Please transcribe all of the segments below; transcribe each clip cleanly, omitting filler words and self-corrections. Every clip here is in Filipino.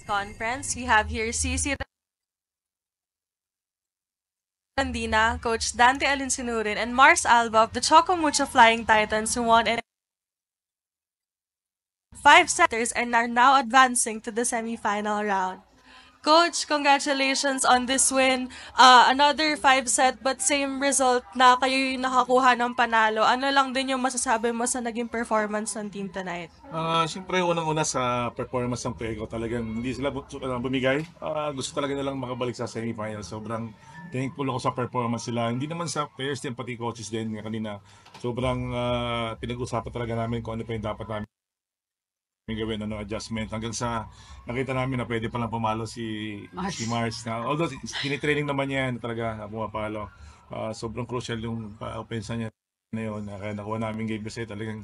conference. We have here CC Randina, Coach Dante Alinsinurin, and Mars Alba of the Chocomucho Flying Titans who won in five setters and are now advancing to the semifinal round. Coach, congratulations on this win. Another five set but same result na kayo yung nakakuha ng panalo. Ano lang din yung masasabi mo sa naging performance ng team tonight? Siyempre unang-una sa performance ng Prego, talagang hindi sila bumigay. Gusto talaga nilang makabalik sa semifinal. Sobrang thankful ako sa performance sila. Hindi naman sa players din, pati coaches din kanina. Sobrang pinag-usapan talaga namin kung ano pa yung dapat namin gawin, adjustment. Hanggang sa nakita namin na pwede palang pumalo si Mars. Although tinitraining naman niya talaga na pumapalo. Sobrang crucial yung offense niya na yun. Kaya nakuha namin game kasi talagang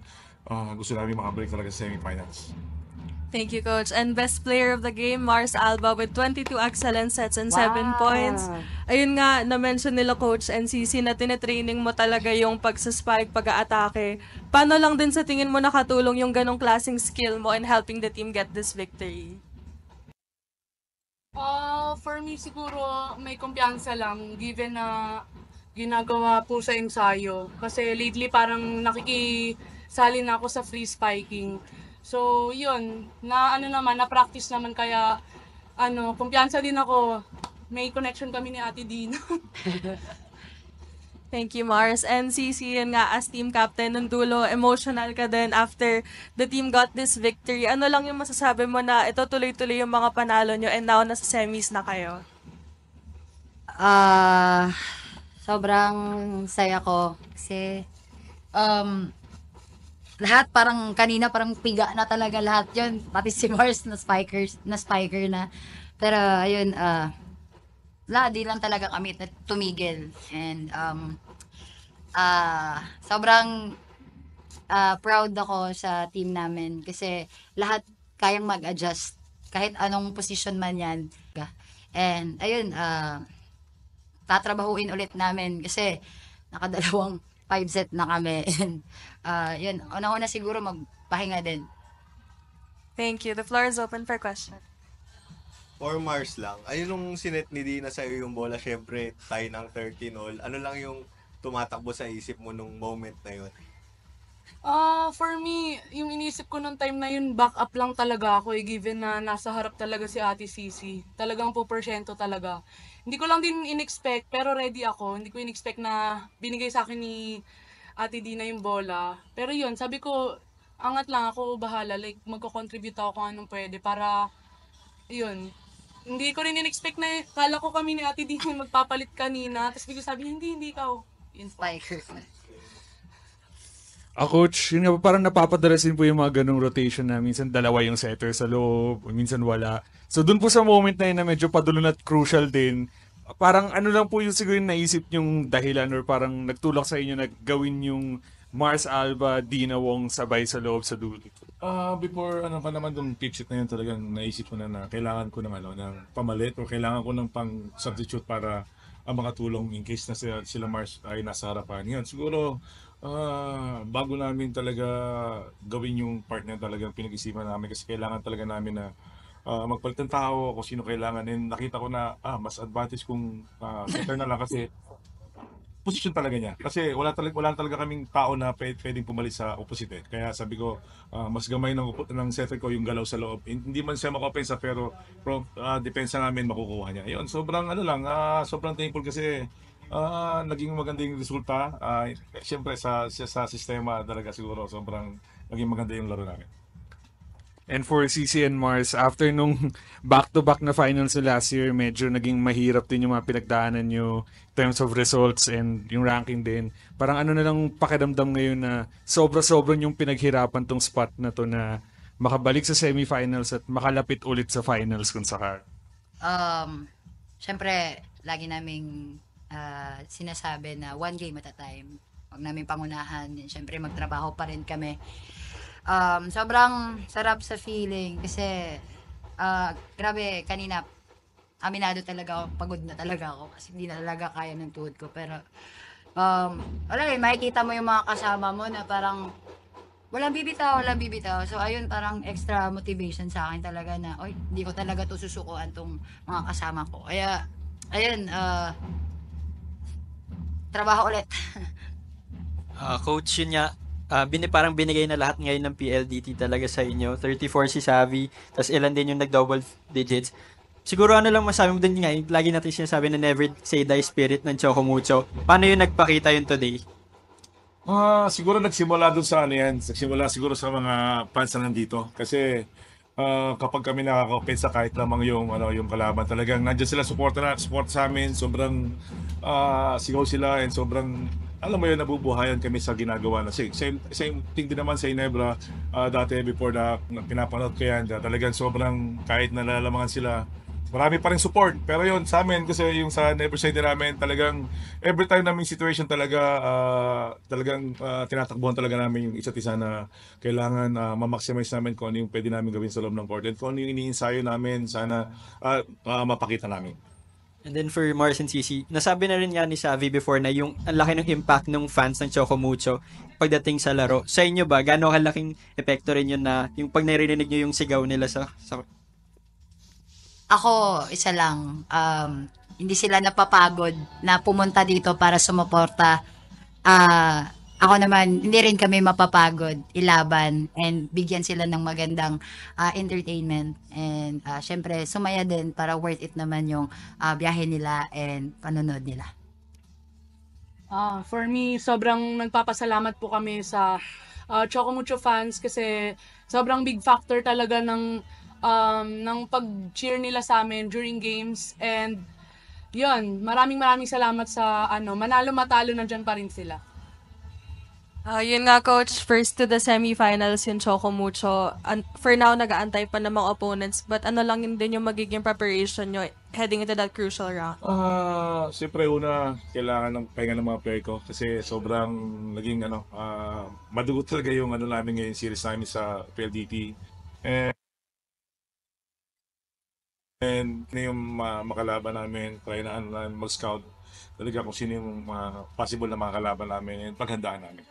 gusto namin makabalik talaga sa semifinals. Thank you, Coach. And best player of the game, Mars Alba with 22 excellent sets and 7 points. Ayun nga, na-mention nila Coach NCC na tinetraining mo talaga yung pagsaspike, pag-aatake. Paano lang din sa tingin mo nakatulong yung ganong klaseng skill mo in helping the team get this victory? For me siguro may kumpiyansa lang given na ginagawa po sa ensayo. Kasi lately parang nakikisali na ako sa free spiking. So, yun, na-practice naman kaya, kumpiyansa din ako. May connection kami ni Ate Dina. Thank you, Mars. And CC, yun nga, as team captain ng dulo, emotional ka din after the team got this victory. Ano lang yung masasabi mo na ito tuloy-tuloy yung mga panalo nyo and now nasa semis na kayo? Sobrang saya ko kasi lahat parang kanina parang piga na talaga lahat yun. Pati si Mars na spiker na. Pero ayun, di lang talaga kami tumigil. And sobrang proud ako sa team namin kasi lahat kayang mag-adjust kahit anong position man yan. And ayun, tatrabahuin ulit namin kasi nakadalawang 5 set na kami. And yun, una-una siguro magpahinga din. Thank you. The floor is open for question. For Mars lang, ayun nung sinet ni Dina sa'yo yung bola, syempre, tie ng 13-all. Ano lang yung tumatakbo sa isip mo nung moment na yun? For me, yung inisip ko nung time na yun, back up lang talaga ako given na nasa harap talaga si Ate Sisi. Talagang pupersyento talaga. Hindi ko lang din in-expect, pero ready ako. Hindi ko in-expect na binigay sa akin ni Ate Dina yung bola. Pero yun, sabi ko, angat lang ako, bahala. Like, magko-contribute ako kung anong pwede para, yun. Hindi ko rin in-expect na, kala ko kami ni Ate Dina magpapalit kanina. Tapos bigla sabi, hindi ikaw. Yun. Spiker. Coach, yun nga, parang napapadalasin po yung mga ganong rotation na minsan dalawa yung setter sa loob, minsan wala. So dun po sa moment na yun na medyo padulong at crucial din, parang ano lang po yung siguro yung naisip yung dahilan or parang nagtulak sa inyo na gawin yung Mars Alba, Dina Wong sabay sa loob sa dulo. Before pa naman yung pitch it na yun, talagang naisip ko na kailangan ko ng ng pamalit o kailangan ko ng pang substitute para makatulong in case na sila Mars ay nasa harapan. Yun, siguro bago namin talaga gawin yung part na talagang pinag-isipan namin kasi kailangan talaga namin na magpalit ng tao kung sino kailangan. And nakita ko na mas advantage kung setter na lang kasi position talaga niya. Kasi wala talaga kaming tao na pwedeng pumalit sa opposite. Kaya sabi ko, mas gamay ng setter ko yung galaw sa loob. Hindi man siya makopensa pero from depensa namin makukuha niya. Yun, sobrang sobrang thankful kasi naging maganda yung resulta. Siyempre sa sistema talaga siguro sobrang naging maganda yung laro namin. And for CC and Mars, after nung back-to-back na finals last year, medyo naging mahirap din yung mga pinagdaanan nyo in terms of results and yung ranking din. Parang ano na lang pakiramdam ngayon na sobra-sobra yung pinaghirapan tong spot na to na makabalik sa semifinals at makalapit ulit sa finals kung sakali. Siyempre, lagi naming sinasabi na one game at a time. Huwag namin pangunahan. Siyempre, magtrabaho pa rin kami. Sobrang sarap sa feeling kasi grabe kanina aminado talaga ako, pagod na talaga ako kasi hindi na talaga kaya ng tuhod ko pero wala makikita mo yung mga kasama mo na parang Walang bibitaw, walang bibitaw. So, ayun, parang extra motivation sa akin talaga na, oy, hindi ko talaga to susukuan tong mga kasama ko. Kaya, ayun, trabaho ulit. Coach, yun nga, parang binigay na lahat ngayon ng PLDT talaga sa inyo. 34 si Savi, tas ilan din yung nag-double digits. Siguro ano lang masabi mo din nga, yung lagi natin sinasabi na never say die spirit ng Chocomucho. Paano yung nagpakita yun today? Siguro nagsimula dun sa ano yan. Nagsimula siguro sa mga fans na nandito. Kasi kapag kami nakaka-open sa kahit lamang yung kalaban, talagang nandiyan sila support sa amin. Sobrang sigaw sila and sobrang alam mo yun, nabubuhayan kami sa ginagawa na. Same thing din naman sa Inebra. Dati before na pinapanood ko yan, talagang sobrang kahit nalalamangan sila, marami pa rin support. Pero yun, sa amin, kasi yung sa Neverside namin, talagang every time namin situation talaga, talagang tinatakbuhan talaga namin yung isa't isa na kailangan ma-maximize namin kung ano yung pwede namin gawin sa loob ng court. And kung ano yung iniinsayo namin, sana mapakita namin. And then for Mars and CC, nasabi na rin nga ni Savi before na yung ang laki ng impact ng fans ng Chocomucho pagdating sa laro. Sa inyo ba, gaano kalaking epekto rin yun na yung pag narinig nyo yung sigaw nila sa Ako, isa lang, hindi sila napapagod na pumunta dito para sumuporta. Ako naman, hindi rin kami mapapagod ilaban and bigyan sila ng magandang entertainment. And syempre, sumaya din para worth it naman yung biyahe nila and panonood nila. For me, sobrang nagpapasalamat po kami sa Chocomucho fans kasi sobrang big factor talaga ng pag-cheer nila sa amin during games. And yun, maraming salamat sa manalo matalo nandyan pa rin sila. Yun nga, Coach, first to the semifinals yung Chocomucho. For now, nag-aantay pa ng mga opponents, but ano lang yun din yung magiging preparation nyo heading into that crucial round? Siyempre una, kailangan ng pahinga ng mga player ko kasi sobrang naging madugo talaga yung namin ngayon series namin sa PLDT. And yung makalaban namin, try na mag-scout talaga kung sino yung possible na makalaban namin and paghandaan namin.